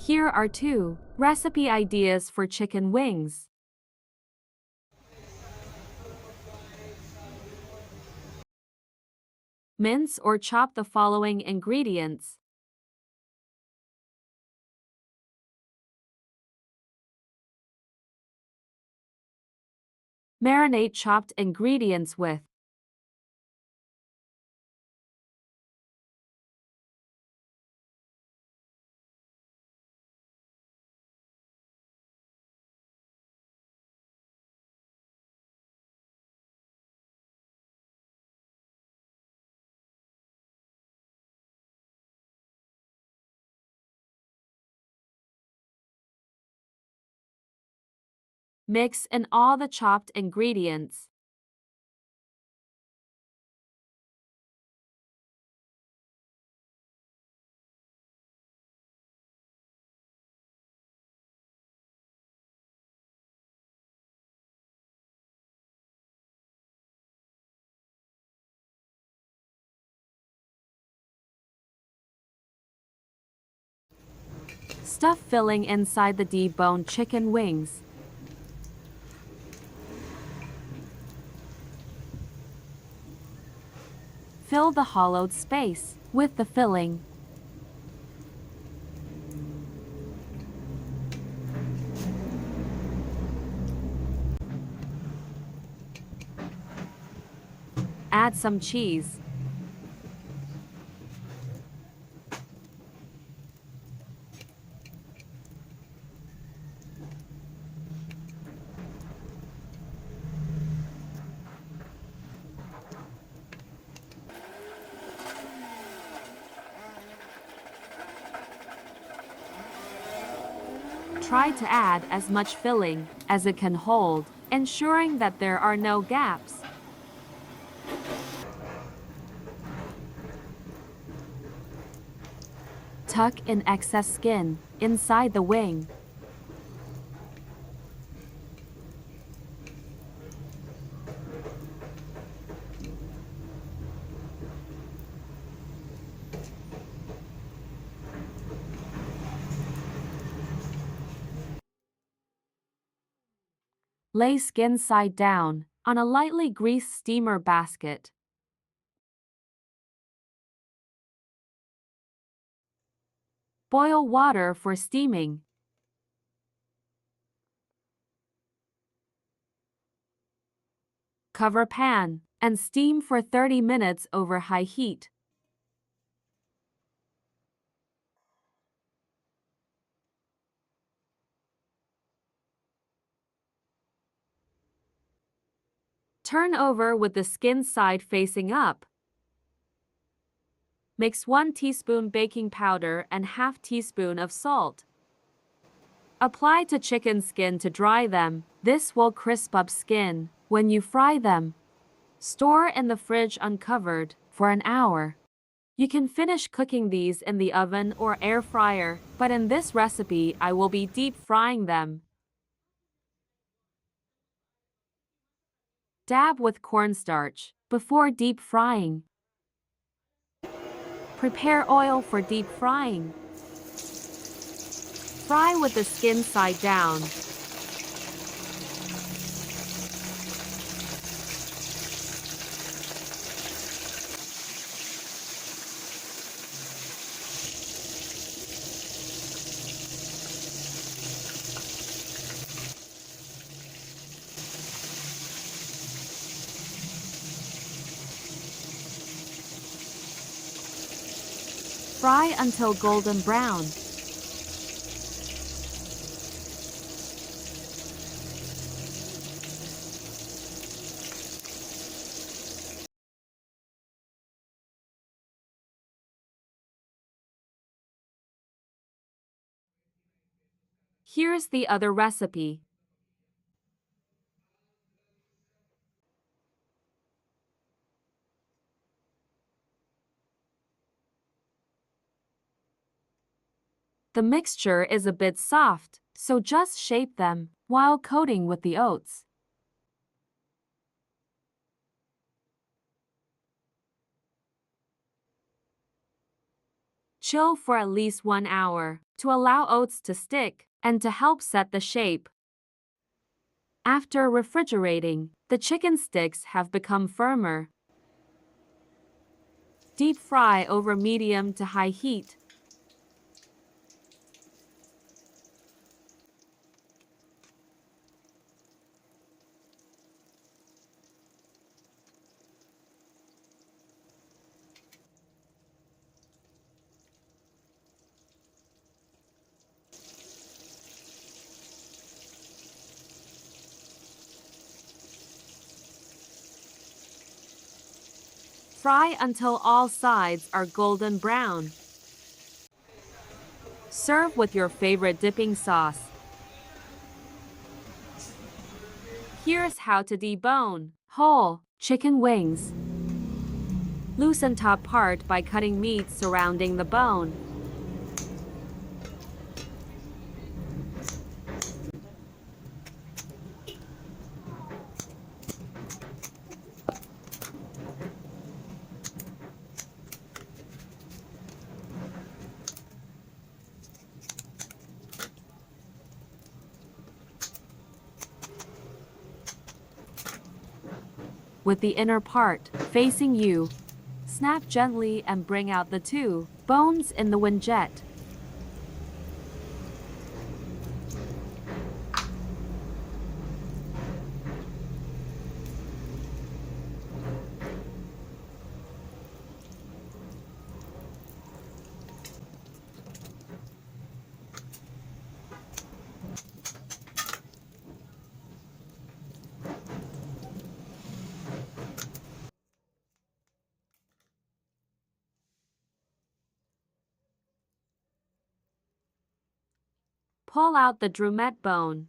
Here are 2 recipe ideas for chicken wings. Mince or chop the following ingredients. Marinate chopped ingredients with mix in all the chopped ingredients. Stuff filling inside the deboned chicken wings. Fill the hollowed space with the filling. Add some cheese. Try to add as much filling as it can hold, ensuring that there are no gaps. Tuck in excess skin inside the wing. Lay skin side down on a lightly greased steamer basket. Boil water for steaming. Cover pan and steam for 30 minutes over high heat. Turn over with the skin side facing up. Mix 1 teaspoon baking powder and ½ teaspoon of salt. Apply to chicken skin to dry them. This will crisp up skin when you fry them. Store in the fridge uncovered for an hour. You can finish cooking these in the oven or air fryer, but in this recipe I will be deep frying them. Dab with cornstarch before deep frying. Prepare oil for deep frying. Fry with the skin side down. Fry until golden brown. Here's the other recipe. The mixture is a bit soft, so just shape them while coating with the oats. Chill for at least 1 hour to allow oats to stick and to help set the shape. After refrigerating, the chicken sticks have become firmer. Deep fry over medium to high heat. Fry until all sides are golden brown. Serve with your favorite dipping sauce. Here's how to debone whole chicken wings. Loosen top part by cutting meat surrounding the bone. With the inner part facing you, snap gently and bring out the two bones in the wingette. Pull out the drumette bone.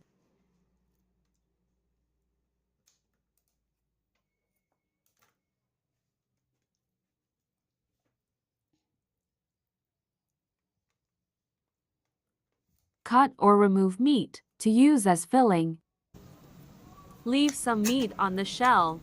Cut or remove meat to use as filling. Leave some meat on the shell.